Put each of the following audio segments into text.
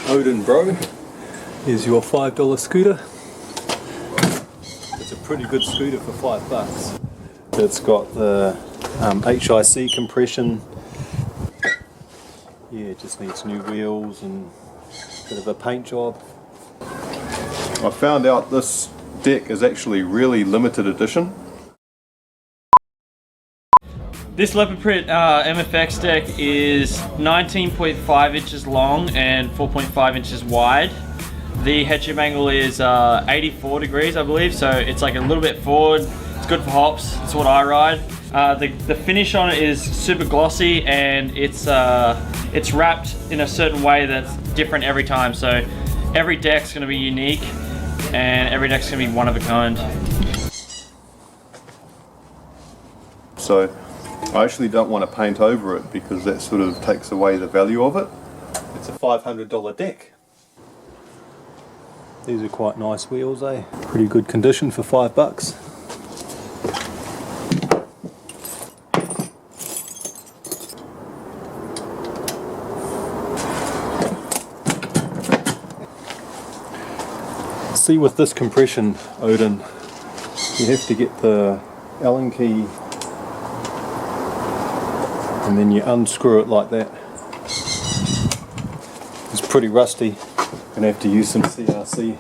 Odin bro, here's your $5 scooter. It's a pretty good scooter for $5. It's got the HIC compression. Yeah, it just needs new wheels and a bit of a paint job. I found out this deck is actually really limited edition. This leopard print MFX deck is 19.5 inches long and 4.5 inches wide. The headship angle is 84 degrees, I believe, so it's like a little bit forward. It's good for hops, it's what I ride. The finish on it is super glossy, and it's wrapped in a certain way that's different every time. So every deck's gonna be unique, and every deck's gonna be one of a kind. So I actually don't want to paint over it because that sort of takes away the value of it. It's a $500 deck. These are quite nice wheels, eh? Pretty good condition for $5. See, with this compression, Odin, you have to get the Allen key and then you unscrew it like that. It's pretty rusty. Gonna have to use some CRC.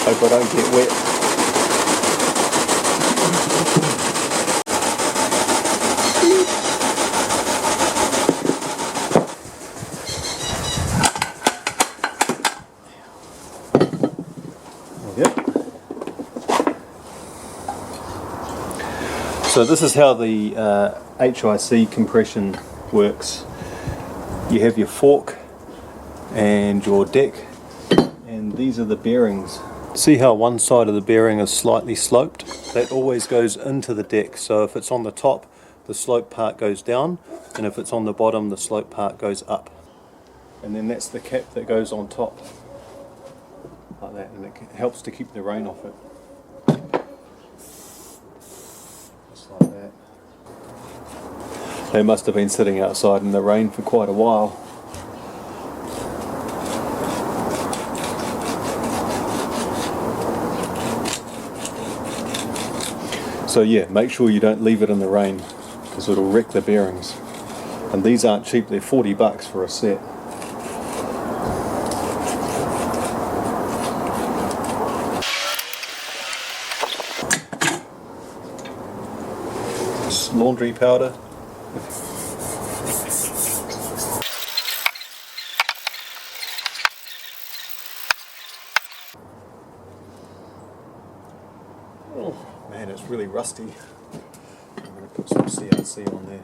Hope I don't get wet. Yep. So this is how the HIC compression works. You have your fork and your deck, and these are the bearings. See how one side of the bearing is slightly sloped? That always goes into the deck, so if it's on the top, the slope part goes down, and if it's on the bottom, the slope part goes up. And then that's the cap that goes on top. Like that, and it helps to keep the rain off it. Just like that. They must have been sitting outside in the rain for quite a while. So yeah, make sure you don't leave it in the rain because it'll wreck the bearings. And these aren't cheap, they're $40 for a set. Laundry powder. Oh man, it's really rusty. I'm going to put some CRC on there.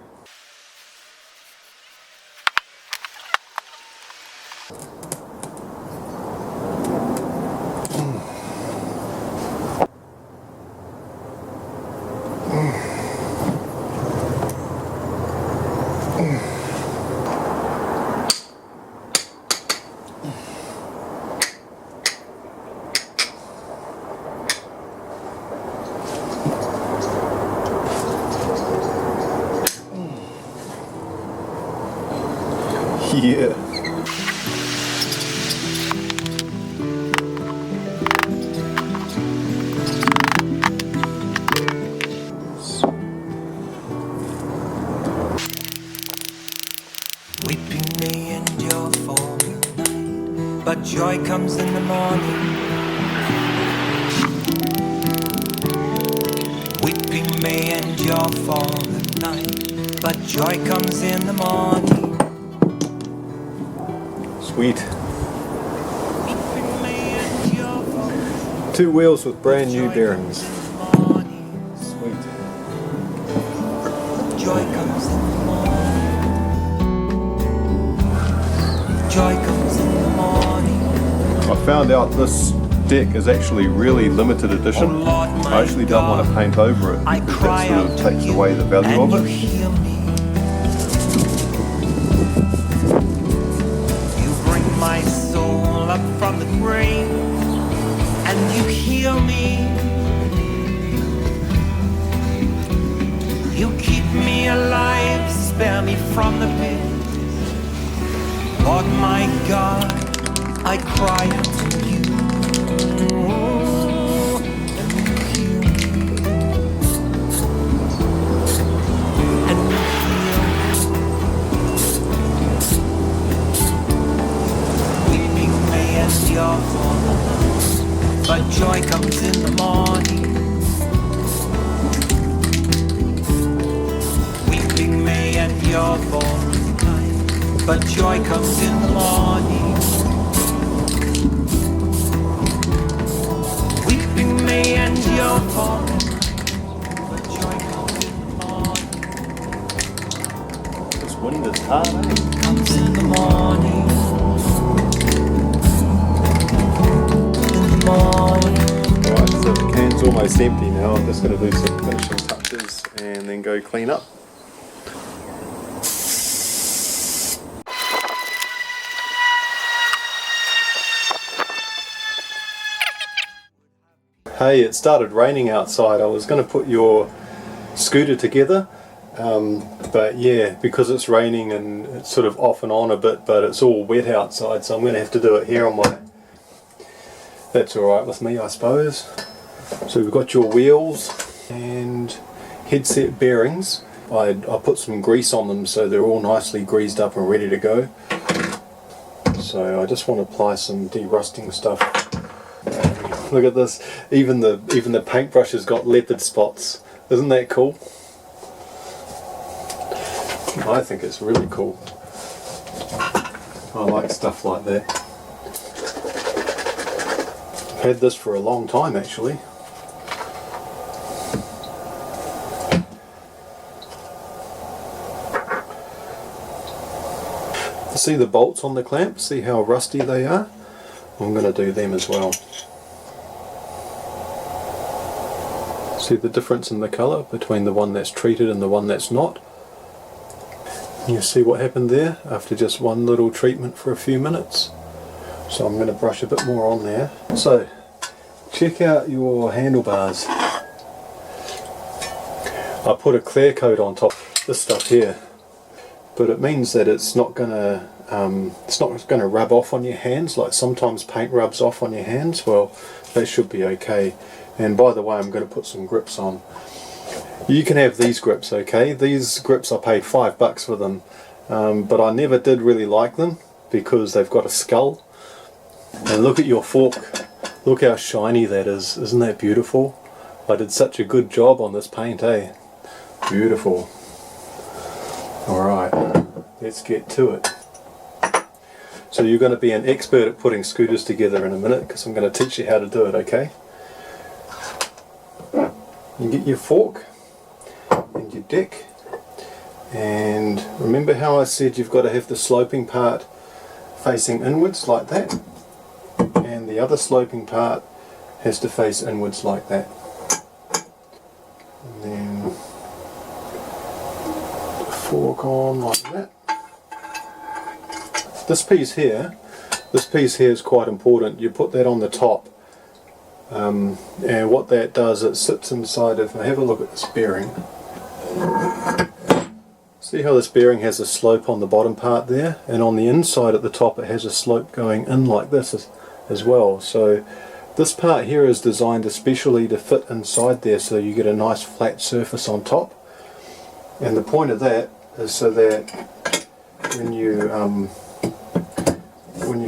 Yeah. Weeping may endure for the night, but joy comes in the morning. Weeping may endure for the night, but joy comes in the morning. Sweet. 2 wheels with brand new bearings. Sweet. Joy comes in the morning. Joy comes in the morning. I found out this deck is actually really limited edition. I actually don't want to paint over it because that sort of takes away the value of it. My soul up from the grave. and you heal me. You keep me alive, spare me from the pit. Lord my God, I cry out to you. And you heal. Weeping may endure for the night, but joy comes in the morning. Weeping may endure for the night, but joy comes in the morning. Weeping may endure for the night, but joy comes in the morning. This wind is hard, eh? Comes in the morning. In the morning. Alright, so the can's almost empty now. I'm just going to do some finishing touches and then go clean up. Hey, it started raining outside. I was going to put your scooter together, but yeah, because it's raining and it's sort of off and on a bit, but it's all wet outside, so I'm going to have to do it here on my... That's alright with me, I suppose. So we've got your wheels and headset bearings. I put some grease on them so they're all nicely greased up and ready to go. So I just want to apply some de-rusting stuff. Look at this, even the paintbrush has got leopard spots. Isn't that cool? I think it's really cool. I like stuff like that. I've had this for a long time actually. See the bolts on the clamp? See how rusty they are? I'm going to do them as well. See the difference in the colour between the one that's treated and the one that's not? You see what happened there after just one little treatment for a few minutes? So I'm going to brush a bit more on there. So check out your handlebars. I put a clear coat on top of this stuff here, but it means that it's not going to rub off on your hands like sometimes paint rubs off on your hands. Well, that should be okay. And by the way, I'm going to put some grips on. You can have these grips, okay? These grips I paid $5 for them, but I never did really like them because they've got a skull. And look at your fork. Look how shiny that is. Isn't that beautiful? I did such a good job on this paint, eh? Beautiful. Alright, let's get to it. So you're going to be an expert at putting scooters together in a minute because I'm going to teach you how to do it, okay? You get your fork and your deck, and remember how I said you've got to have the sloping part facing inwards like that, and the other sloping part has to face inwards like that. And then the fork on like that. This piece here is quite important. You put that on the top. And what that does, it sits inside of, have a look at this bearing. See how this bearing has a slope on the bottom part there, and on the inside at the top it has a slope going in like this as well. So this part here is designed especially to fit inside there so you get a nice flat surface on top. And the point of that is so that when you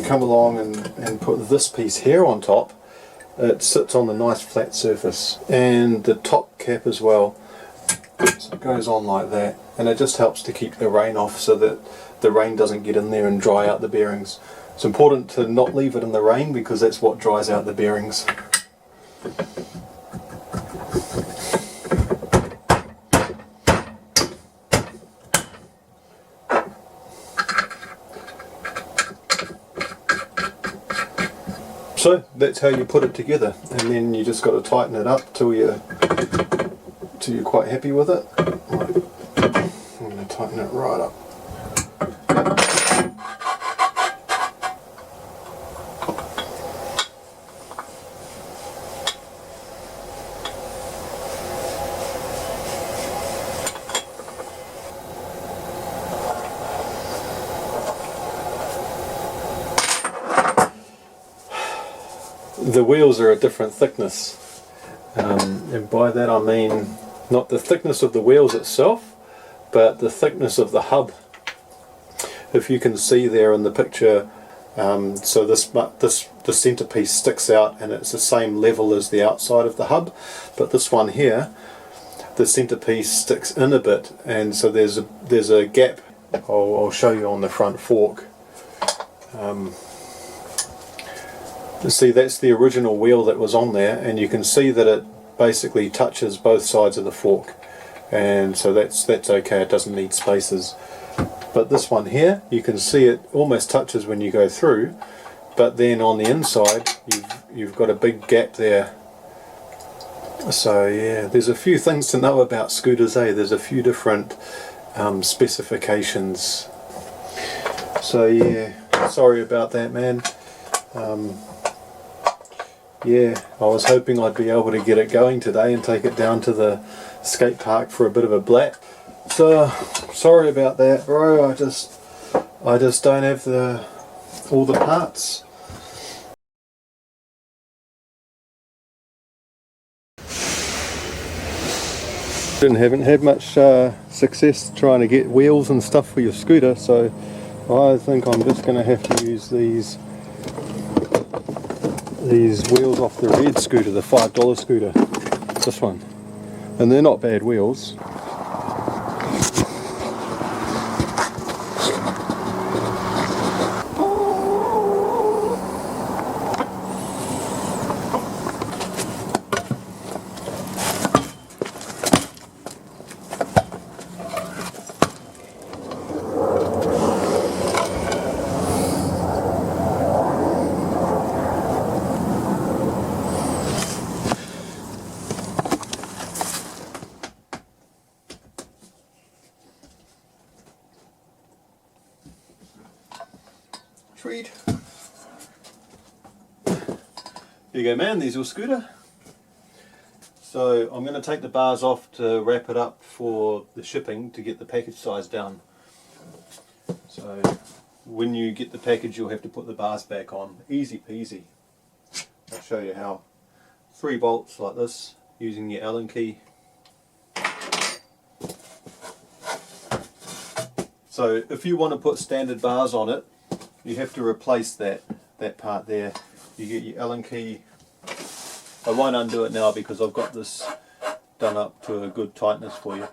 come along and put this piece here on top, it sits on the nice flat surface, and the top cap as well. So it goes on like that, and it just helps to keep the rain off so that the rain doesn't get in there and dry out the bearings. It's important to not leave it in the rain because that's what dries out the bearings. So that's how you put it together, and then you just got to tighten it up till you're quite happy with it. Right. I'm going to tighten it right up. the wheels are a different thickness, and by that I mean not the thickness of the wheels itself, but the thickness of the hub. If you can see there in the picture, so the centerpiece sticks out and it's the same level as the outside of the hub, but this one here, the centerpiece sticks in a bit, and so there's a gap. I'll show you on the front fork. See, that's the original wheel that was on there, and you can see that it basically touches both sides of the fork, and so that's okay, it doesn't need spacers. But this one here, you can see it almost touches when you go through, but then on the inside you've got a big gap there. So yeah, there's a few things to know about scooters, there's a few different specifications. So yeah, sorry about that, man. Yeah, I was hoping I'd be able to get it going today and take it down to the skate park for a bit of a blap. So sorry about that, bro. I just don't have all the parts. Haven't had much success trying to get wheels and stuff for your scooter, so I think I'm just going to have to use these wheels off the red scooter, the $5 scooter, this one, and they're not bad wheels. Treat. Here you go, man, there's your scooter. So I'm going to take the bars off to wrap it up for the shipping to get the package size down. So when you get the package you'll have to put the bars back on. Easy peasy. I'll show you how. 3 bolts like this using your Allen key. So if you want to put standard bars on it, you have to replace that part there. You get your Allen key. I won't undo it now because I've got this done up to a good tightness for you.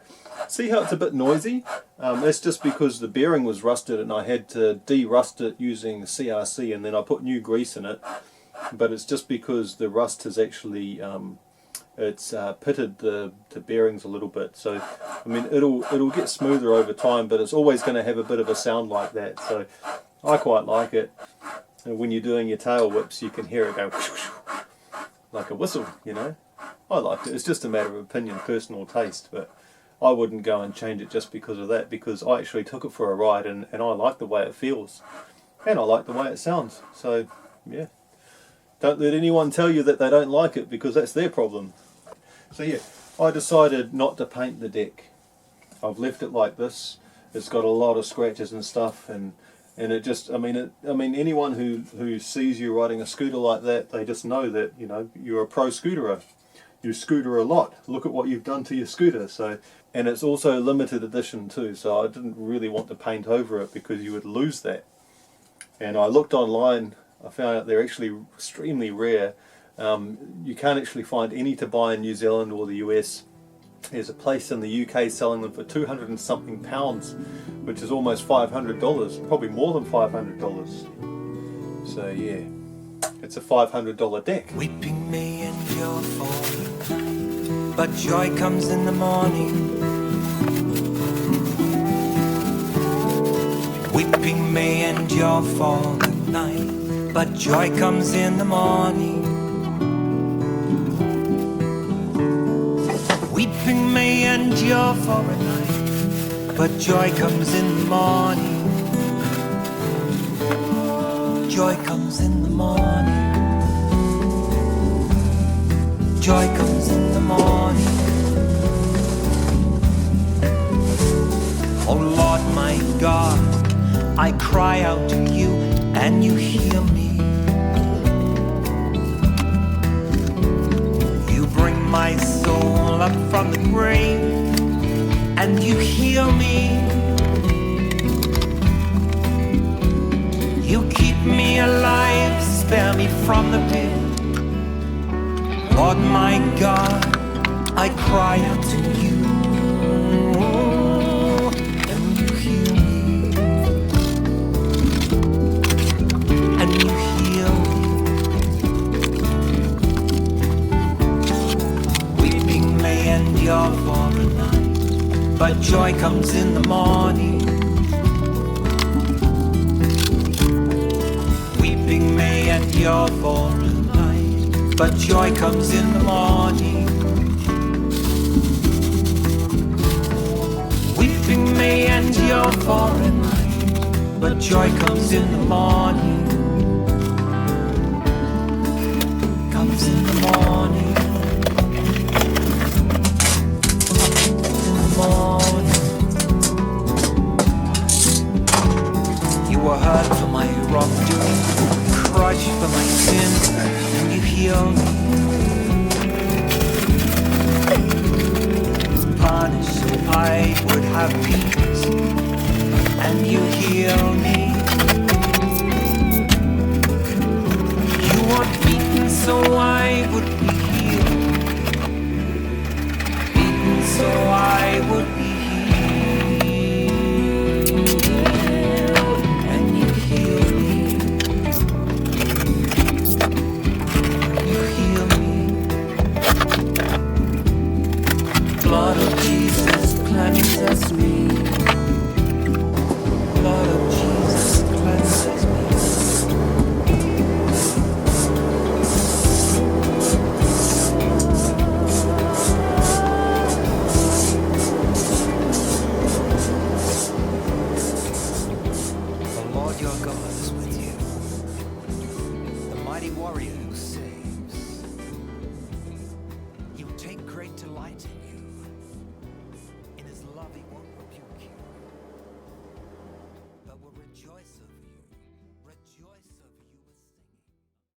See how it's a bit noisy? That's just because the bearing was rusted and I had to de-rust it using CRC, and then I put new grease in it. But it's just because the rust has actually pitted the bearings a little bit. So I mean it'll get smoother over time, but it's always going to have a bit of a sound like that. So I quite like it. And when you're doing your tail whips, you can hear it go like a whistle, you know. I like it. It's just a matter of opinion, personal taste, but I wouldn't go and change it just because of that, because I actually took it for a ride and I like the way it feels. And I like the way it sounds. So, yeah. Don't let anyone tell you that they don't like it, because that's their problem. So yeah, I decided not to paint the deck. I've left it like this. It's got a lot of scratches and stuff, and it just, I mean anyone who sees you riding a scooter like that, they just know that, you know, you're a pro scooterer. You scooter a lot. Look at what you've done to your scooter. So, and it's also limited edition too, so I didn't really want to paint over it because you would lose that. And I looked online, I found out they're actually extremely rare. You can't actually find any to buy in New Zealand or the US. There's a place in the UK selling them for 200 and something pounds, which is almost $500, probably more than $500. So yeah, it's a $500 deck. Weeping may endure for a night, but joy comes in the morning. Weeping may endure for the night, but joy comes in the morning. Weeping may endure for a night, but joy comes in the morning. Joy comes in the morning. Joy comes in the morning. Oh Lord my God, I cry out to you and you hear me. up from the grave, and you heal me. You keep me alive, spare me from the pit. Lord my God, I cry out to you, and you heal me, and you heal me. Weeping may endure for a night, but joy comes in the morning. Weeping may endure for a night, but joy comes in the morning. Weeping may endure for a night, but joy comes in the morning. Comes in the morning. In the morning. You were hurt for my wrongdoing, crushed for my sin, and you heal me. Punished so I would have peace, and you heal me. You were beaten so I would be healed, beaten so I would be healed, and you heal me. You heal me. Blood of Jesus cleanses me. Blood of Jesus cleanses me. The Lord your God is with you, the mighty warrior who saves. You take great delight in